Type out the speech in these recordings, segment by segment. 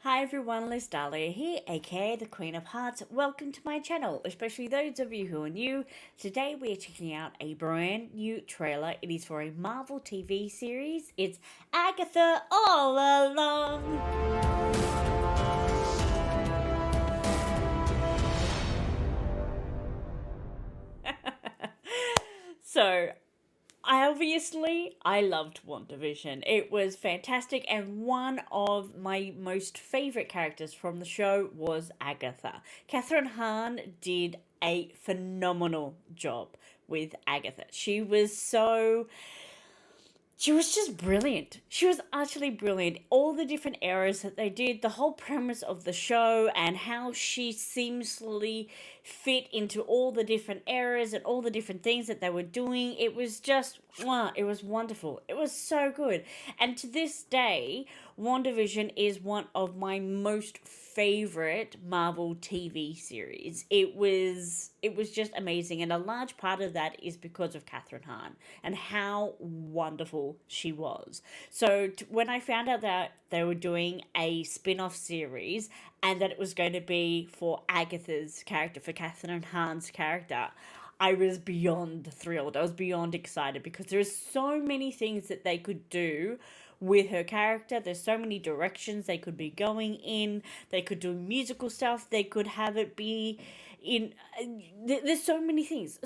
Hi everyone, Lisdalia here, aka the Queen of Hearts. Welcome to my channel, especially those of you who are new. Today we are checking out a brand new trailer. It is for a Marvel TV series. It's Agatha All Along. So, I loved WandaVision. It was fantastic, and one of my most favorite characters from the show was Agatha. Kathryn Hahn did a phenomenal job with Agatha. She was just brilliant. She was utterly brilliant. All the different eras that they did, the whole premise of the show, and how she seamlessly fit into all the different eras and all the different things that they were doing. It was just, wow, it was wonderful. It was so good. And to this day, WandaVision is one of my most favorite Marvel TV series. It was just amazing, and a large part of that is because of Kathryn Hahn and how wonderful she was. So when I found out that they were doing a spin-off series and that it was going to be for Agatha's character, for Kathryn Hahn's character, I was beyond thrilled. I was beyond excited because there's so many things that they could do with her character. There's so many directions they could be going in. They could do musical stuff. They could have it be in there's so many things,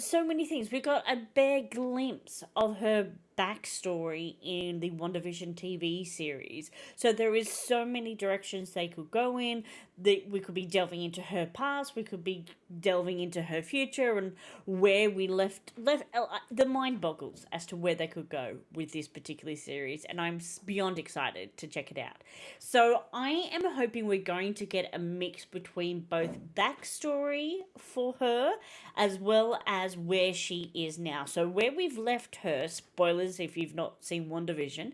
we got a bare glimpse of her backstory in the WandaVision TV series, so there is so many directions they could go in. We could be delving into her past, we could be delving into her future, and where we left the mind boggles as to where they could go with this particular series, and I'm beyond excited to check it out. So I am hoping we're going to get a mix between both backstory for her as well as where she is now. So where we've left her, spoilers if you've not seen WandaVision,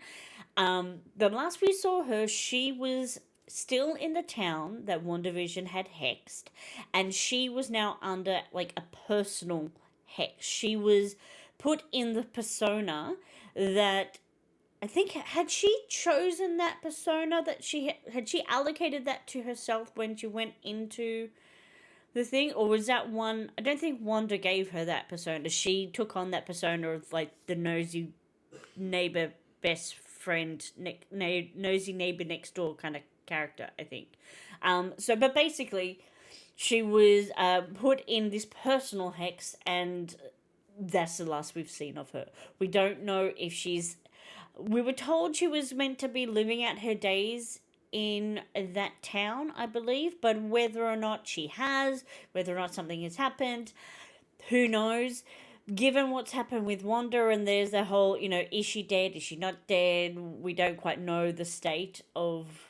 the last we saw her, she was still in the town that WandaVision had hexed, and she was now under like a personal hex. She was put in the persona that, I think, had she chosen that persona, that had she allocated that to herself when she went into the thing, or was that one? I don't think Wanda gave her that persona. She took on that persona of like the nosy neighbor, best friend, nosy neighbor next door kind of character, I think. But basically, she was put in this personal hex, and that's the last we've seen of her. We don't know if she's. We were told she was meant to be living out her days in that town, I believe, but whether or not she has, whether or not something has happened, who knows? Given what's happened with Wanda, and there's a whole, is she dead? Is she not dead? We don't quite know the state of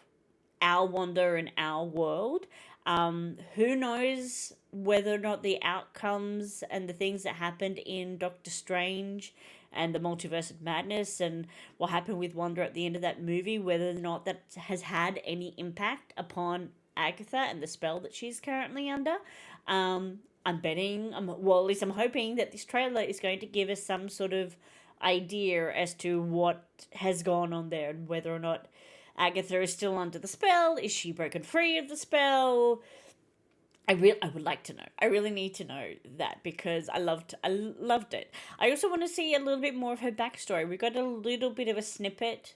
our Wanda and our world. Who knows whether or not the outcomes and the things that happened in Doctor Strange and the Multiverse of Madness and what happened with Wanda at the end of that movie, whether or not that has had any impact upon Agatha and the spell that she's currently under. I'm betting, well, at least I'm hoping that this trailer is going to give us some sort of idea as to what has gone on there, and whether or not Agatha is still under the spell. Is she broken free of the spell? I would like to know. I really need to know that, because I loved it. I also want to see a little bit more of her backstory. We got a little bit of a snippet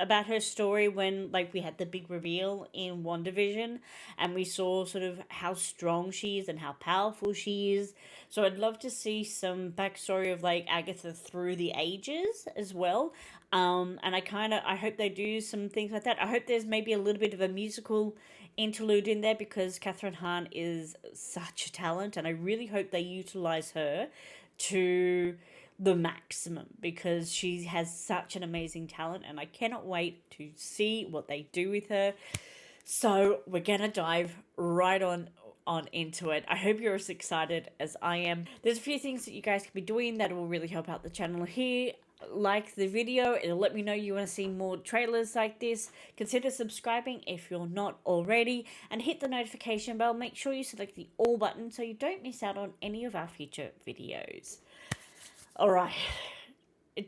about her story when, like, we had the big reveal in WandaVision, and we saw sort of how strong she is and how powerful she is. So I'd love to see some backstory of like Agatha through the ages as well. And I hope they do some things like that. I hope there's maybe a little bit of a musical interlude in there, because Kathryn Hahn is such a talent, and I really hope they utilize her to the maximum, because she has such an amazing talent, and I cannot wait to see what they do with her. So we're gonna dive right on into it. I hope you're as excited as I am. There's a few things that you guys can be doing that will really help out the channel here. Like the video, it'll let me know you want to see more trailers like this. Consider subscribing if you're not already, and hit the notification bell. Make sure you select the all button so you don't miss out on any of our future videos. All right, the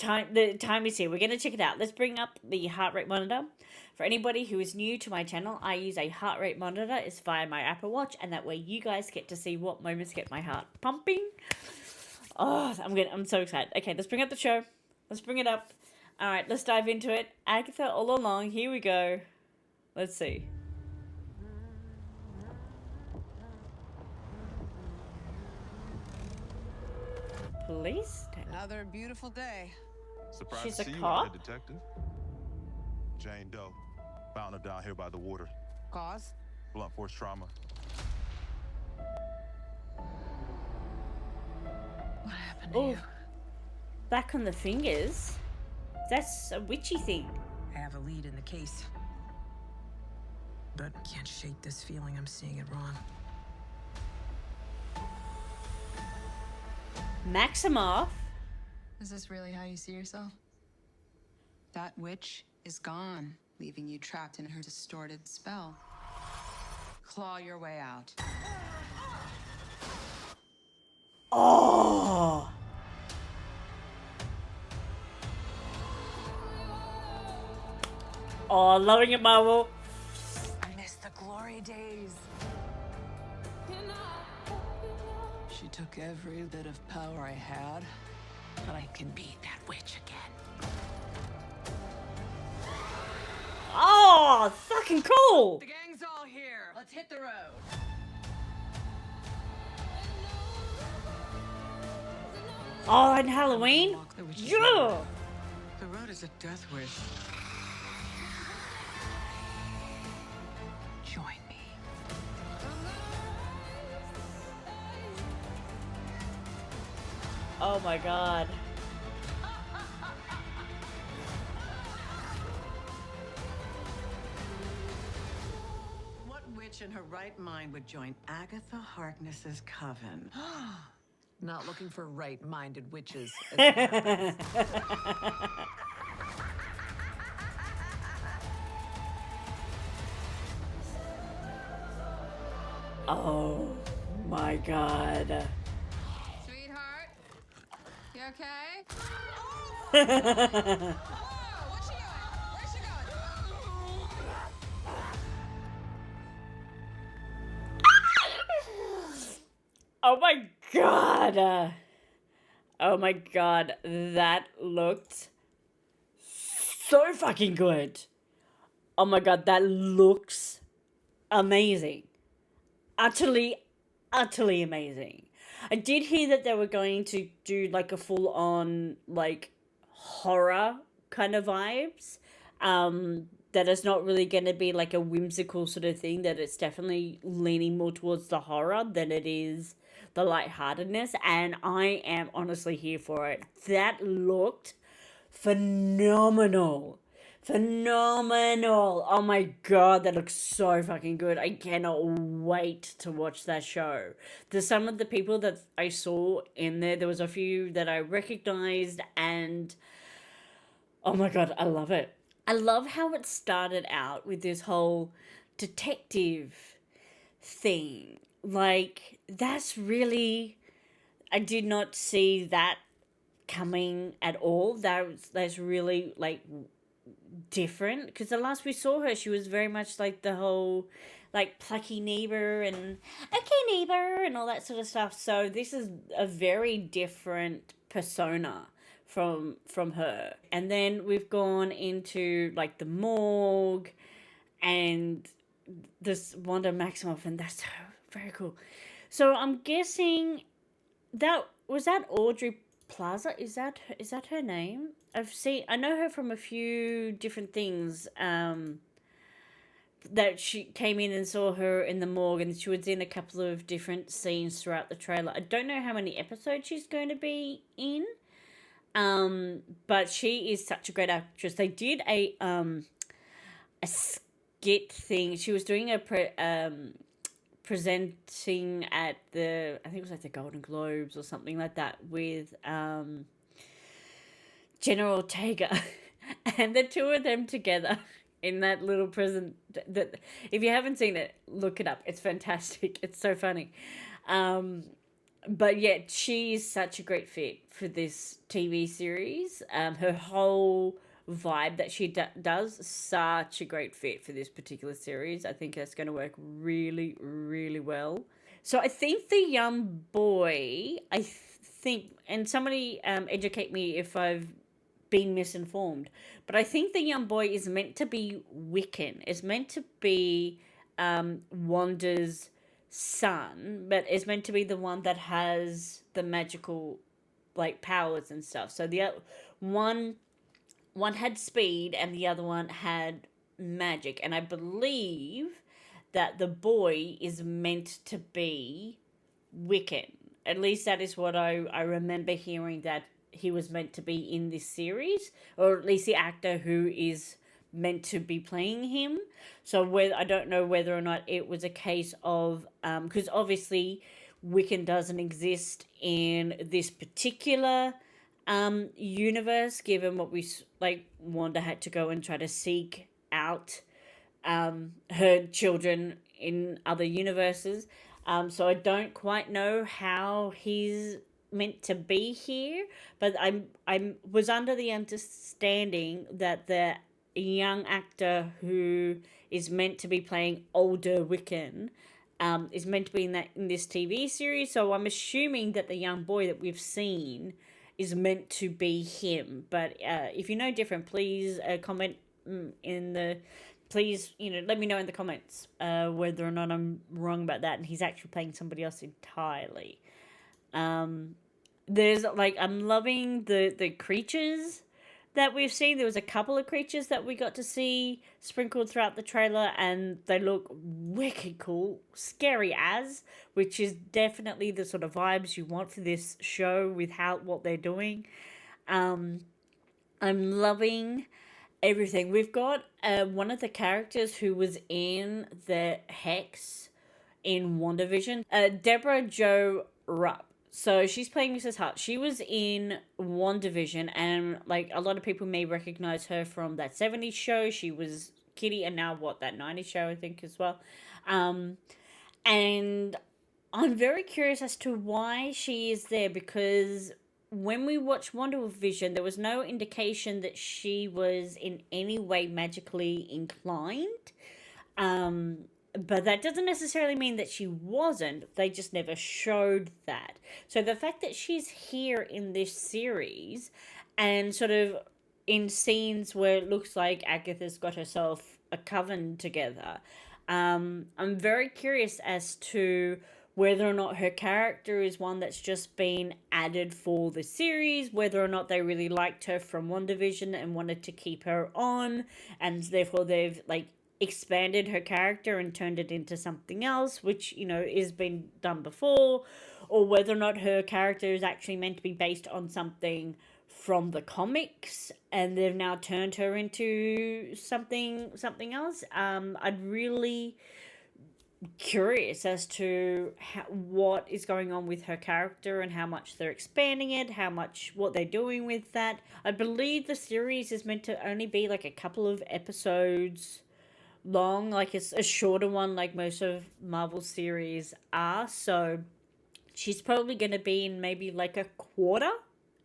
time is here. We're going to check it out. Let's bring up the heart rate monitor. For anybody who is new to my channel, I use a heart rate monitor. It's via my Apple Watch, and that way you guys get to see what moments get my heart pumping. Oh, I'm so excited. Okay, let's bring up the show. Let's bring it up. All right, let's dive into it. Agatha All Along. Here we go. Let's see. Police? Another beautiful day. Surprised She's to a see you cop? out here, detective. Jane Doe. Found her down here by the water. Cause? Blunt force trauma. What happened to Oh, you? back on the fingers. That's a witchy thing. I have a lead in the case. But I can't shake this feeling I'm seeing it wrong. Maximoff. Is this really how you see yourself? That witch is gone, leaving you trapped in her distorted spell. Claw your way out. Oh. Oh, loving it, Marvel. I miss the glory days. She took every bit of power I had, but I can beat that witch again. Oh, fucking cool. The gang's all here. Let's hit the road. Oh, and Halloween? Walk the witch's Yeah. road. The road is a death wish. Join me. Oh my god. What witch in her right mind would join Agatha Harkness's coven? Not looking for right-minded witches. as it happens. Oh my god. Sweetheart, you okay? Oh What's she doing? Where's she going? my god. Oh my god. That looked so fucking good. Oh my god, that looks amazing. Utterly amazing. I did hear that they were going to do like a full on like horror kind of vibes. That it's not really going to be like a whimsical sort of thing, that it's definitely leaning more towards the horror than it is the lightheartedness, and I am honestly here for it. That looked phenomenal. Phenomenal. Oh my god, that looks so fucking good. I cannot wait to watch that show. There's some of the people that I saw in there was a few that I recognized, and oh my god, I love it. I love how it started out with this whole detective thing. Like, that's really, I did not see that coming at all. That's really like different, because the last we saw her, she was very much like the whole like plucky neighbor and okay neighbor and all that sort of stuff. So this is a very different persona from her. And then we've gone into like the morgue and this Wanda Maximoff, and that's so very cool. So I'm guessing that was that Audrey Plaza. Is that her name? I know her from a few different things. That she came in and saw her in the morgue, and she was in a couple of different scenes throughout the trailer. I don't know how many episodes she's going to be in. But she is such a great actress. They did a skit thing. She was doing a presenting at the, I think it was like the Golden Globes or something like that, with Jenna Ortega, and the two of them together in that little present. That if you haven't seen it, look it up. It's fantastic. It's so funny. But yet she is such a great fit for this TV series. Her whole vibe that she does. Such a great fit for this particular series. I think that's going to work really, really well. So I think the young boy, I think, and somebody educate me if I've been misinformed, but I think the young boy is meant to be Wiccan. It's meant to be Wanda's son, but it's meant to be the one that has the magical like powers and stuff. So the one had speed and the other one had magic, and I believe that the boy is meant to be Wiccan. At least that is what I remember hearing, that he was meant to be in this series, or at least the actor who is meant to be playing him. So I don't know whether or not it was a case of because obviously Wiccan doesn't exist in this particular universe, given what Wanda had to go and try to seek out her children in other universes. So I don't quite know how he's meant to be here, but I was under the understanding that the young actor who is meant to be playing older Wiccan is meant to be in this TV series. So I'm assuming that the young boy that we've seen is meant to be him. But if you know different, please comment please, let me know in the comments whether or not I'm wrong about that and he's actually playing somebody else entirely. There's I'm loving the creatures that we've seen. There was a couple of creatures that we got to see sprinkled throughout the trailer, and they look wicked cool, scary which is definitely the sort of vibes you want for this show with what they're doing. I'm loving everything. We've got one of the characters who was in the Hex in WandaVision, Deborah Jo Rupp. So she's playing Mrs. Hart. She was in WandaVision, and a lot of people may recognize her from that 70s show. She was Kitty, and now that 90s show, I think, as well. And I'm very curious as to why she is there, because when we watched WandaVision, there was no indication that she was in any way magically inclined. But that doesn't necessarily mean that she wasn't. They just never showed that. So the fact that she's here in this series and sort of in scenes where it looks like Agatha's got herself a coven together, I'm very curious as to whether or not her character is one that's just been added for the series, whether or not they really liked her from WandaVision and wanted to keep her on, and therefore they've expanded her character and turned it into something else, which, is been done before, or whether or not her character is actually meant to be based on something from the comics and they've now turned her into something else. I'd really curious as to what is going on with her character and how much they're expanding it, what they're doing with that. I believe the series is meant to only be a couple of episodes long, it's a shorter one like most of Marvel series are. So she's probably going to be in maybe a quarter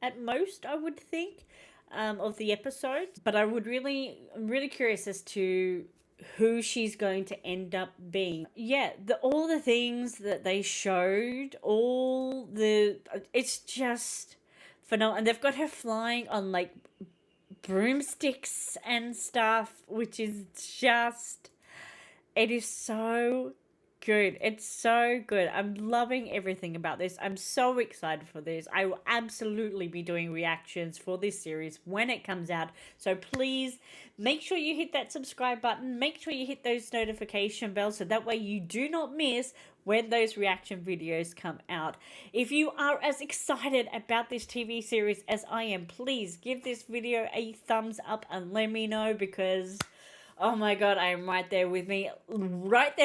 at most, I would think, of the episodes. But I'm really curious as to who she's going to end up being. Yeah, all the things that they showed, it's just phenomenal. And they've got her flying on broomsticks and stuff, which is just, it is so good. It's so good. I'm loving everything about this. I'm so excited for this. I will absolutely be doing reactions for this series when it comes out. So please make sure you hit that subscribe button. Make sure you hit those notification bells so that way you do not miss when those reaction videos come out. If you are as excited about this TV series as I am, please give this video a thumbs up and let me know, because oh my god, I am right there with you. I'm right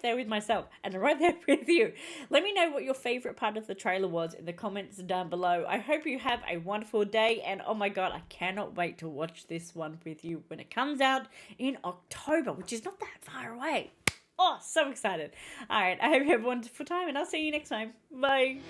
there with myself, and I'm right there with you. Let me know what your favorite part of the trailer was in the comments down below. I hope you have a wonderful day, and oh my god, I cannot wait to watch this one with you when it comes out in October, which is not that far away. Oh, so excited. All right, I hope you have a wonderful time, and I'll see you next time. Bye.